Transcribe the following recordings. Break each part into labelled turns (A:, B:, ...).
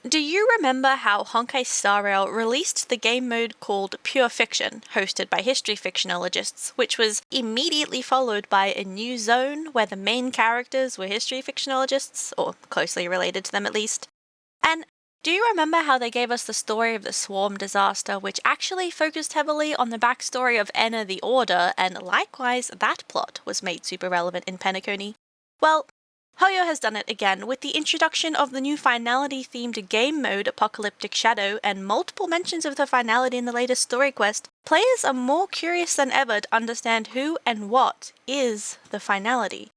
A: Do you remember how Honkai Star Rail released the game mode called Pure Fiction, hosted by history fictionologists, which was immediately followed by a new zone where the main characters were history fictionologists, or closely related to them at least? And do you remember how they gave us the story of the Swarm disaster, which actually focused heavily on the backstory of Enna the Order, and likewise that plot was made super relevant in Penacony? Well, Hoyo has done it again with the introduction of the new Finality-themed game mode Apocalyptic Shadow and multiple mentions of the Finality in the latest story quest. Players are more curious than ever to understand who and what is the Finality.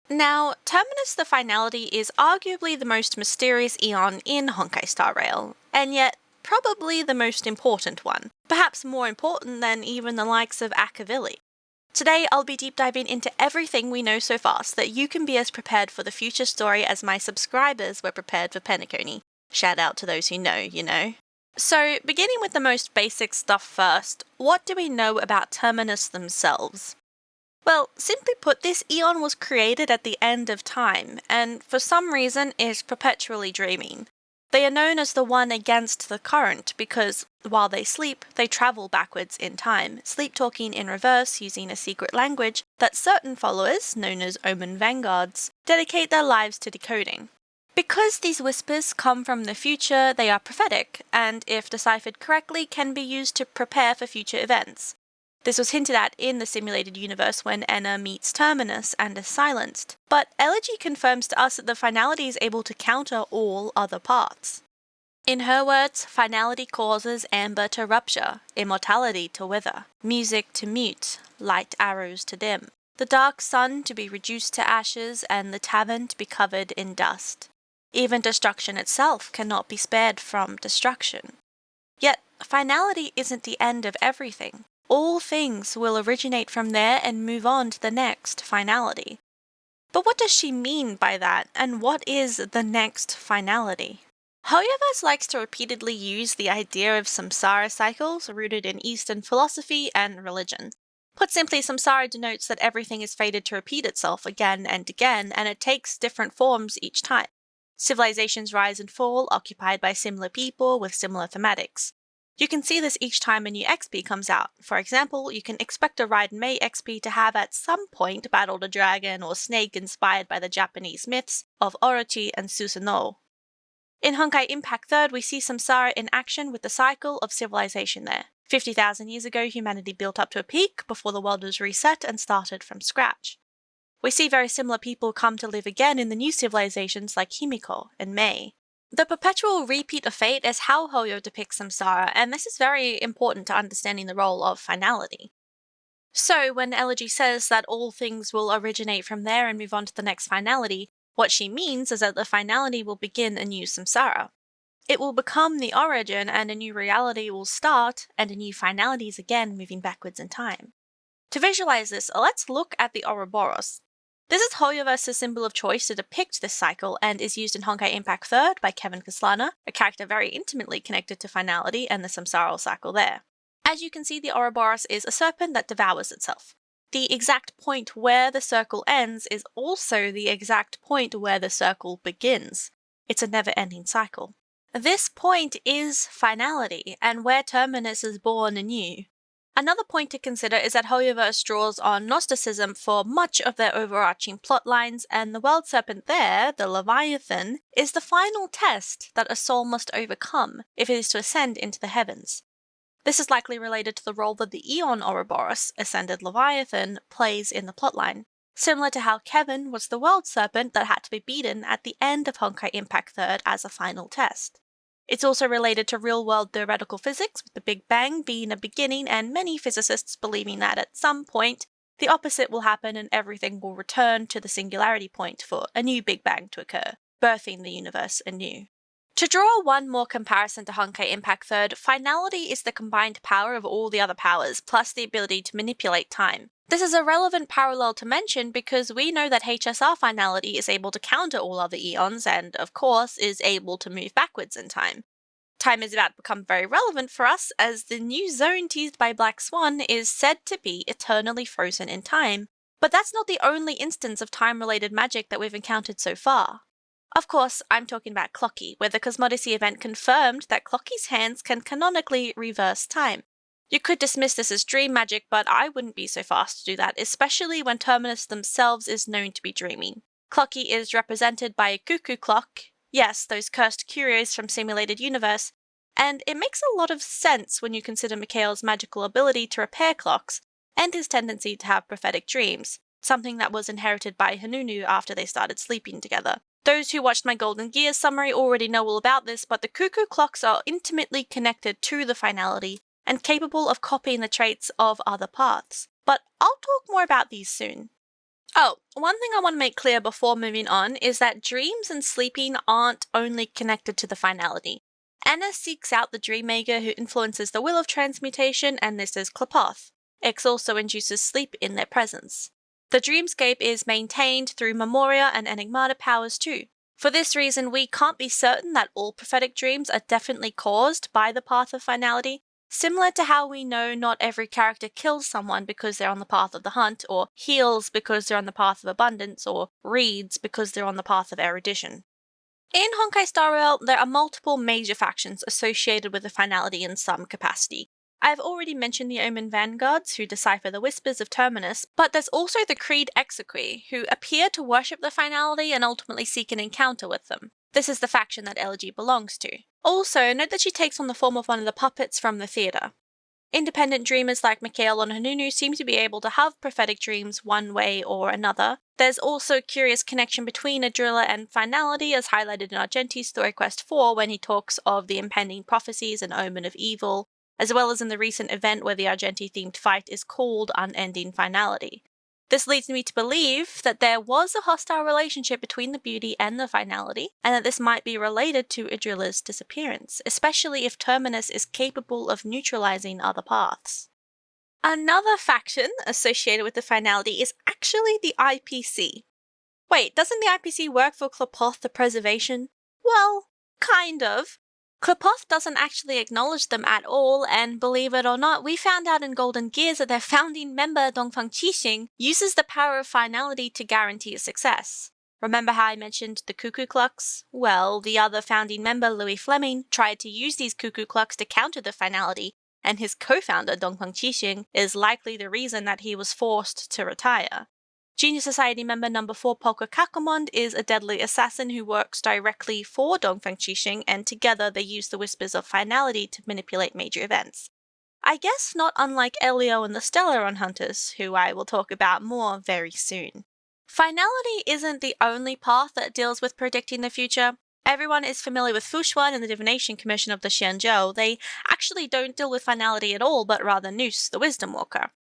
A: Now, Terminus the Finality is arguably the most mysterious aeon in Honkai Star Rail, and yet probably the most important one, perhaps more important than even the likes of Akavili. Today I'll be deep diving into everything we know so far so that you can be as prepared for the future story as my subscribers were prepared for Penacony. Shout out to those who know, you know. So, beginning with the most basic stuff first, what do we know about Terminus themselves? Well, simply put, this aeon was created at the end of time, and for some reason is perpetually dreaming. They are known as the one against the current because, while they sleep, they travel backwards in time, sleep-talking in reverse using a secret language that certain followers, known as Omen Vanguards, dedicate their lives to decoding. Because these whispers come from the future, they are prophetic, and if deciphered correctly, can be used to prepare for future events. This was hinted at in the simulated universe when Enna meets Terminus and is silenced, but Elegy confirms to us that the Finality is able to counter all other paths. In her words, Finality causes amber to rupture, immortality to wither, music to mute, light arrows to dim, the dark sun to be reduced to ashes, and the tavern to be covered in dust. Even destruction itself cannot be spared from destruction. Yet, Finality isn't the end of everything. All things will originate from there and move on to the next Finality. But what does she mean by that, and what is the next Finality? Hoyoverse likes to repeatedly use the idea of Samsara cycles rooted in Eastern philosophy and religion. Put simply, Samsara denotes that everything is fated to repeat itself again and again, and it takes different forms each time. Civilizations rise and fall, occupied by similar people with similar thematics. You can see this each time a new XP comes out. For example, you can expect a Raiden Mei XP to have at some point battled a dragon or snake inspired by the Japanese myths of Orochi and Susanoo. In Honkai Impact 3rd, we see Samsara in action with the cycle of civilization there. 50,000 years ago, humanity built up to a peak before the world was reset and started from scratch. We see very similar people come to live again in the new civilizations like Himiko and Mei. The perpetual repeat of fate is how Hoyo depicts Samsara, and this is very important to understanding the role of Finality. So, when Elegy says that all things will originate from there and move on to the next Finality, what she means is that the Finality will begin a new Samsara. It will become the origin, and a new reality will start, and a new Finality is again moving backwards in time. To visualize this, let's look at the Ouroboros. This is Hoyoverse's symbol of choice to depict this cycle and is used in Honkai Impact 3rd by Kevin Kaslana, a character very intimately connected to Finality and the Samsara cycle there. As you can see, the Ouroboros is a serpent that devours itself. The exact point where the circle ends is also the exact point where the circle begins. It's a never-ending cycle. This point is Finality, and where Terminus is born anew. Another point to consider is that Hoyoverse draws on Gnosticism for much of their overarching plot lines, and the world serpent there, the Leviathan, is the final test that a soul must overcome if it is to ascend into the heavens. This is likely related to the role that the Aeon Ouroboros, Ascended Leviathan, plays in the plotline, similar to how Kevin was the world serpent that had to be beaten at the end of Honkai Impact 3rd as a final test. It's also related to real-world theoretical physics, with the Big Bang being a beginning and many physicists believing that at some point, the opposite will happen and everything will return to the singularity point for a new Big Bang to occur, birthing the universe anew. To draw one more comparison to Honkai Impact 3rd, Finality is the combined power of all the other powers, plus the ability to manipulate time. This is a relevant parallel to mention because we know that HSR Finality is able to counter all other eons and, of course, is able to move backwards in time. Time is about to become very relevant for us as the new zone teased by Black Swan is said to be eternally frozen in time, but that's not the only instance of time-related magic that we've encountered so far. Of course, I'm talking about Clocky, where the Cosmodicy event confirmed that Clocky's hands can canonically reverse time. You could dismiss this as dream magic, but I wouldn't be so fast to do that, especially when Terminus themselves is known to be dreaming. Clocky is represented by a cuckoo clock, yes, those cursed curios from Simulated Universe, and it makes a lot of sense when you consider Mikhail's magical ability to repair clocks, and his tendency to have prophetic dreams, something that was inherited by Hanunu after they started sleeping together. Those who watched my Golden Gears summary already know all about this, but the cuckoo clocks are intimately connected to the Finality and capable of copying the traits of other paths. But I'll talk more about these soon. Oh, one thing I want to make clear before moving on is that dreams and sleeping aren't only connected to the Finality. Anna seeks out the Dreammaker who influences the will of transmutation, and this is Klapoth. X also induces sleep in their presence. The dreamscape is maintained through Memoria and Enigmata powers too. For this reason, we can't be certain that all prophetic dreams are definitely caused by the path of finality, similar to how we know not every character kills someone because they're on the path of the hunt, or heals because they're on the path of abundance, or reads because they're on the path of erudition. In Honkai Star Rail, there are multiple major factions associated with the finality in some capacity. I've already mentioned the Omen Vanguards, who decipher the whispers of Terminus, but there's also the Creed Exequi, who appear to worship the finality and ultimately seek an encounter with them. This is the faction that LG belongs to. Also, note that she takes on the form of one of the puppets from the theatre. Independent dreamers like Mikhail and Hanunu seem to be able to have prophetic dreams one way or another. There's also a curious connection between Adrilla and finality, as highlighted in Argenti's Story Quest 4 when he talks of the impending prophecies and omen of evil, as well as in the recent event where the Argenti-themed fight is called Unending Finality. This leads me to believe that there was a hostile relationship between the beauty and the finality, and that this might be related to Adrilla's disappearance, especially if Terminus is capable of neutralizing other paths. Another faction associated with the finality is actually the IPC. Wait, doesn't the IPC work for Klapoth the Preservation? Well, kind of. Klapoth doesn't actually acknowledge them at all, and believe it or not, we found out in Golden Gears that their founding member Dongfang Qixing uses the power of finality to guarantee success. Remember how I mentioned the cuckoo clocks? Well, the other founding member, Louis Fleming, tried to use these cuckoo clocks to counter the finality, and his co-founder Dongfang Qixing is likely the reason that he was forced to retire. Genius Society member number 4 Polka Kakamond is a deadly assassin who works directly for Dongfang Qixing, and together they use the whispers of finality to manipulate major events. I guess not unlike Elio and the Stellaron Hunters, who I will talk about more very soon. Finality isn't the only path that deals with predicting the future. Everyone is familiar with Fushuan and the Divination Commission of the Xianzhou. They actually don't deal with finality at all, but rather Nous, the Wisdom Walker.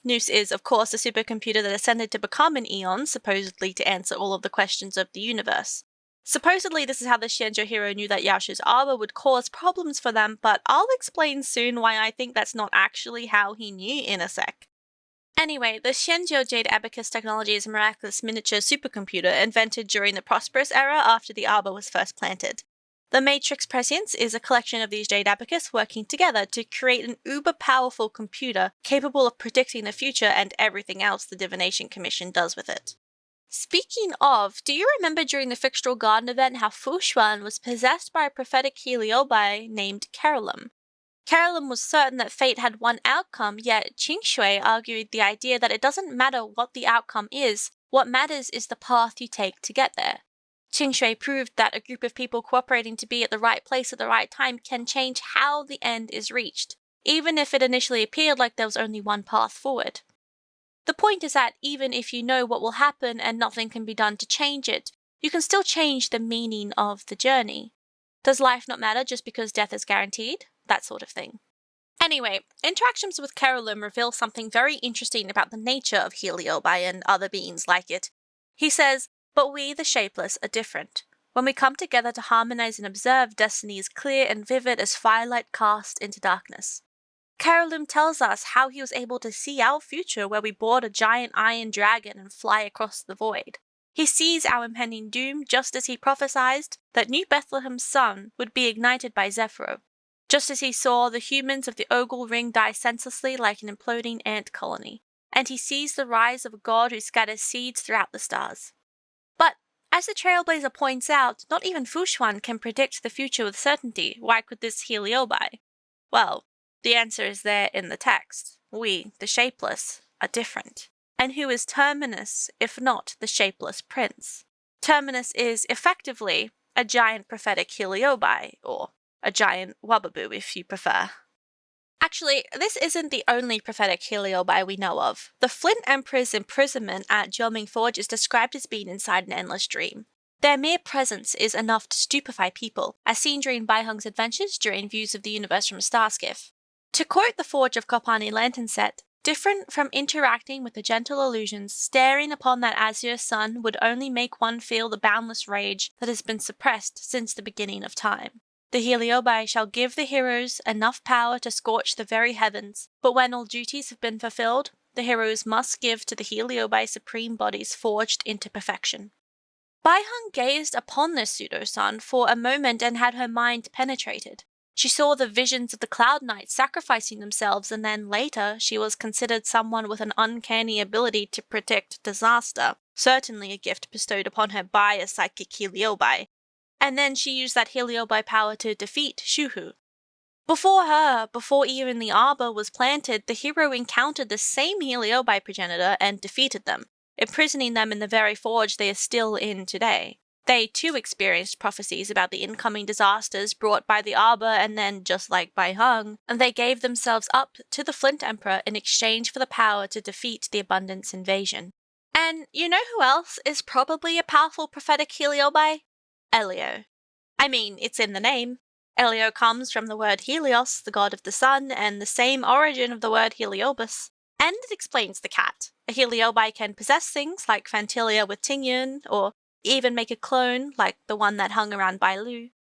A: Nous is, of course, a supercomputer that ascended to become an aeon, supposedly to answer all of the questions of the universe. Supposedly, this is how the Xianzhou hero knew that Yaoshu's arbor would cause problems for them, but I'll explain soon why I think that's not actually how he knew in a sec. Anyway, the Xianzhou Jade Abacus technology is a miraculous miniature supercomputer invented during the Prosperous Era after the arbor was first planted. The Matrix Prescience is a collection of these Jade Abacus working together to create an uber-powerful computer capable of predicting the future and everything else the Divination Commission does with it. Speaking of, do you remember during the Fictional Garden event how Fushuan was possessed by a prophetic Heliobi named Carolum? Carolum was certain that fate had one outcome, yet Qingshui argued the idea that it doesn't matter what the outcome is, what matters is the path you take to get there. Qingshui proved that a group of people cooperating to be at the right place at the right time can change how the end is reached, even if it initially appeared like there was only one path forward. The point is that even if you know what will happen and nothing can be done to change it, you can still change the meaning of the journey. Does life not matter just because death is guaranteed? That sort of thing. Anyway, interactions with Carolum reveal something very interesting about the nature of Heliobi and other beings like it. He says, "But we, the shapeless, are different. When we come together to harmonize and observe, destiny is clear and vivid as firelight cast into darkness." Carolum tells us how he was able to see our future where we board a giant iron dragon and fly across the void. He sees our impending doom just as he prophesied that New Bethlehem's sun would be ignited by Zephyro, just as he saw the humans of the Ogle Ring die senselessly like an imploding ant colony, and he sees the rise of a god who scatters seeds throughout the stars. But As the Trailblazer points out, not even Fushuan can predict the future with certainty. Why could this Heliobi? Well, the answer is there in the text. We, the Shapeless, are different. And who is Terminus, if not the Shapeless Prince? Terminus is effectively a giant prophetic Heliobi, or a giant Wababoo if you prefer. Actually, this isn't the only prophetic Heliobi we know of. The Flint Emperor's imprisonment at Jiuming Forge is described as being inside an endless dream. Their mere presence is enough to stupefy people, as seen during Baiheng's adventures during views of the universe from a star skiff. To quote the Forge of Kopani Lantern set, different from interacting with the gentle illusions, staring upon that azure sun would only make one feel the boundless rage that has been suppressed since the beginning of time. The Heliobi shall give the heroes enough power to scorch the very heavens, but when all duties have been fulfilled, the heroes must give to the Heliobi supreme bodies forged into perfection. Baiheng gazed upon this pseudo-sun for a moment and had her mind penetrated. She saw the visions of the Cloud Knights sacrificing themselves, and then later she was considered someone with an uncanny ability to predict disaster, certainly a gift bestowed upon her by a psychic Heliobi. And then she used that Heliobi power to defeat Shuhu. Before her, before even the arbor was planted, the hero encountered the same Heliobi progenitor and defeated them, imprisoning them in the very forge they are still in today. They too experienced prophecies about the incoming disasters brought by the arbor, and then, just like Baiheng, they gave themselves up to the Flint Emperor in exchange for the power to defeat the Abundance Invasion. And you know who else is probably a powerful prophetic Heliobi? Elio. I mean, it's in the name. Elio comes from the word Helios, the god of the sun, and the same origin of the word Heliobus. And it explains the cat. A Heliobi can possess things like Phantilia with Tingyun, or even make a clone like the one that hung around Bailu.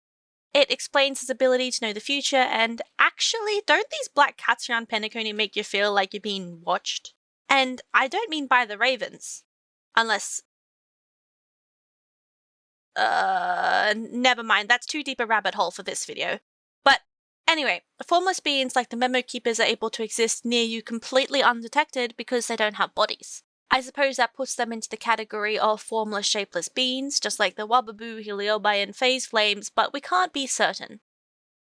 A: It explains his ability to know the future, and actually, don't these black cats around Penacony make you feel like you're being watched? And I don't mean by the ravens. Unless never mind, that's too deep a rabbit hole for this video. But anyway, formless beings like the Memo Keepers are able to exist near you completely undetected because they don't have bodies. I suppose that puts them into the category of formless, shapeless beings, just like the Wababoo, Heliobi, and Phase Flames, but we can't be certain.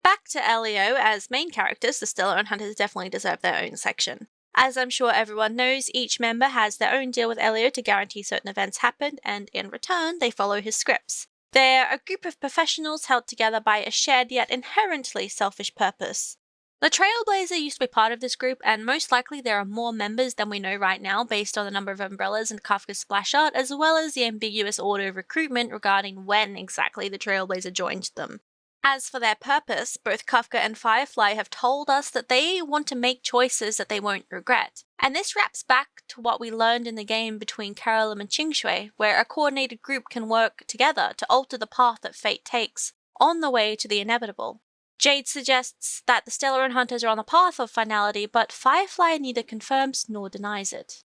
A: Back to Elio, as main characters, the Stellar Hunters definitely deserve their own section. As I'm sure everyone knows, each member has their own deal with Elio to guarantee certain events happen, and in return, they follow his scripts. They're a group of professionals held together by a shared yet inherently selfish purpose. The Trailblazer used to be part of this group, and most likely there are more members than we know right now based on the number of umbrellas in Kafka's splash art, as well as the ambiguous order of recruitment regarding when exactly the Trailblazer joined them. As for their purpose, both Kafka and Firefly have told us that they want to make choices that they won't regret. And this wraps back to what we learned in the game between Karalim and Qingshui, where a coordinated group can work together to alter the path that fate takes on the way to the inevitable. Jade suggests that the Stellar Hunters are on the path of finality, but Firefly neither confirms nor denies it.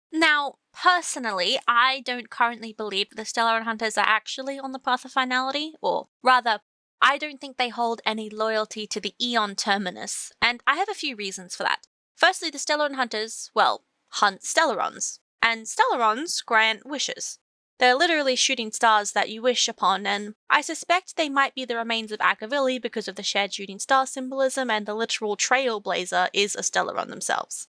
A: Now, personally, I don't currently believe that the Stellar Hunters are actually on the path of finality, or rather, I don't think they hold any loyalty to the aeon terminus, and I have a few reasons for that. Firstly, the Stellar Hunters, well, hunt Stellarons, and Stellarons grant wishes. They're literally shooting stars that you wish upon, and I suspect they might be the remains of Akavili because of the shared shooting star symbolism, and the literal Trailblazer is a Stellaron themselves.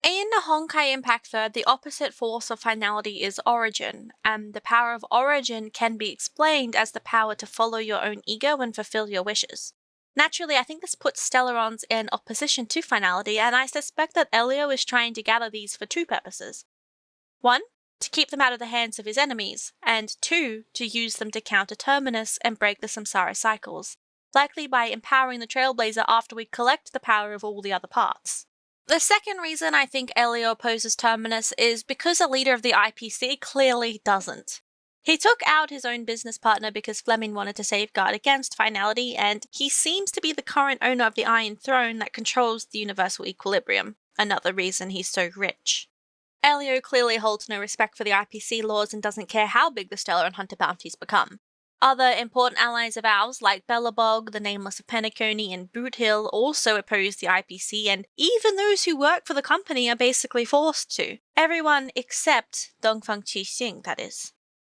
A: In Honkai Impact 3rd, the opposite force of finality is origin, and the power of origin can be explained as the power to follow your own ego and fulfill your wishes. Naturally, I think this puts Stellarons in opposition to finality, and I suspect that Elio is trying to gather these for two purposes. 1. To keep them out of the hands of his enemies, and 2. To use them to counter Terminus and break the Samsara cycles, likely by empowering the Trailblazer after we collect the power of all the other parts. The second reason I think Elio opposes Terminus is because a leader of the IPC clearly doesn't. He took out his own business partner because Fleming wanted to safeguard against finality, and he seems to be the current owner of the Iron Throne that controls the universal equilibrium, another reason he's so rich. Elio clearly holds no respect for the IPC laws and doesn't care how big the Stellar and Hunter bounties become. Other important allies of ours, like Bellabog, the Nameless of Penacony, and Boot Hill, also oppose the IPC, and even those who work for the company are basically forced to. Everyone except Dongfeng Qixing, that is.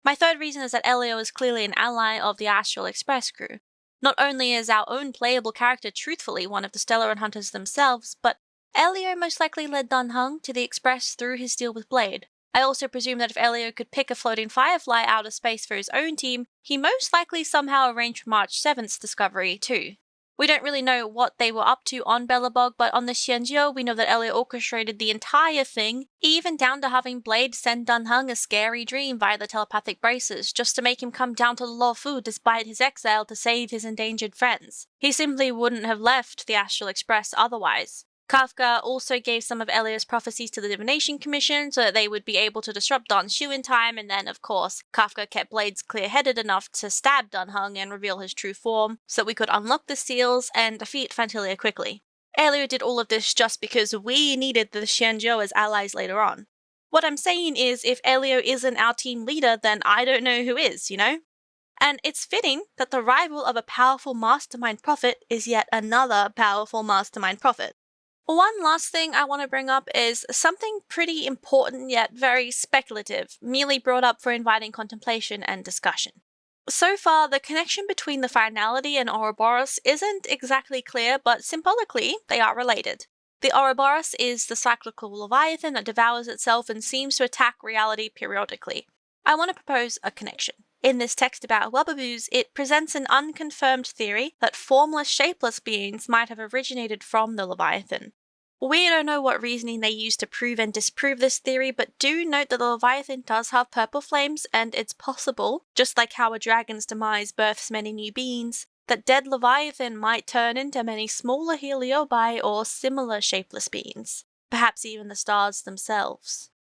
A: My third reason is that Elio is clearly an ally of the Astral Express crew. Not only is our own playable character truthfully one of the Stellaron hunters themselves, but Elio most likely led Dan Heng to the Express through his deal with Blade. I also presume that if Elio could pick a floating firefly out of space for his own team, he most likely somehow arranged for March 7th's discovery too. We don't really know what they were up to on Belobog, but on the Xianzhou, we know that Elio orchestrated the entire thing, even down to having Blade send Dan Heng a scary dream via the telepathic braces, just to make him come down to Luofu despite his exile to save his endangered friends. He simply wouldn't have left the Astral Express otherwise. Kafka also gave some of Elio's prophecies to the Divination Commission so that they would be able to disrupt Dan Shu in time, and then, of course, Kafka kept Blades clear-headed enough to stab Dan Heng and reveal his true form, so we could unlock the seals and defeat Fantilia quickly. Elio did all of this just because we needed the Xianzhou as allies later on. What I'm saying is, if Elio isn't our team leader, then I don't know who is, you know? And it's fitting that the rival of a powerful mastermind prophet is yet another powerful mastermind prophet. One last thing I want to bring up is something pretty important yet very speculative, merely brought up for inviting contemplation and discussion. So far, the connection between the Finality and Ouroboros isn't exactly clear, but symbolically, they are related. The Ouroboros is the cyclical leviathan that devours itself and seems to attack reality periodically. I want to propose a connection. In this text about Webaboos, it presents an unconfirmed theory that formless, shapeless beings might have originated from the Leviathan. We don't know what reasoning they use to prove and disprove this theory, but do note that the Leviathan does have purple flames, and it's possible, just like how a dragon's demise births many new beings, that dead Leviathan might turn into many smaller Heliobi or similar shapeless beings, perhaps even the stars themselves.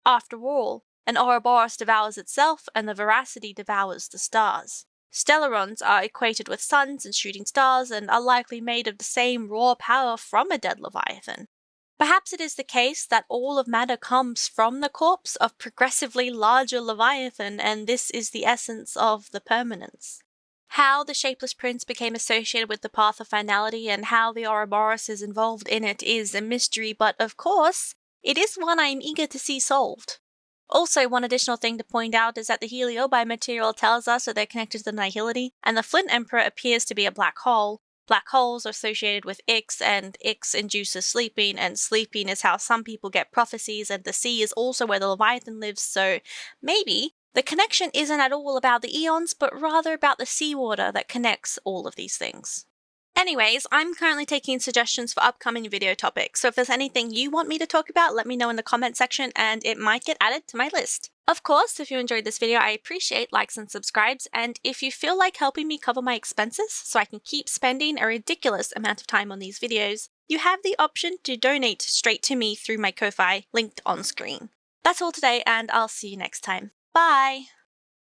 A: After all, an Ouroboros devours itself, and the Veracity devours the stars. Stellarons are equated with suns and shooting stars, and are likely made of the same raw power from a dead Leviathan. Perhaps it is the case that all of matter comes from the corpse of progressively larger Leviathan, and this is the essence of the permanence. How the Shapeless Prince became associated with the Path of Finality and how the Ouroboros is involved in it is a mystery, but of course, it is one I am eager to see solved. Also, one additional thing to point out is that the Heliobi material tells us that they're connected to the Nihility, and the Flint Emperor appears to be a black hole. Black holes are associated with Ix, and Ix induces sleeping, and sleeping is how some people get prophecies, and the sea is also where the Leviathan lives, so maybe the connection isn't at all about the aeons, but rather about the seawater that connects all of these things. Anyways, I'm currently taking suggestions for upcoming video topics, so if there's anything you want me to talk about, let me know in the comment section and it might get added to my list. Of course, if you enjoyed this video, I appreciate likes and subscribes, and if you feel like helping me cover my expenses so I can keep spending a ridiculous amount of time on these videos, you have the option to donate straight to me through my Ko-Fi linked on screen. That's all today, and I'll see you next time. Bye!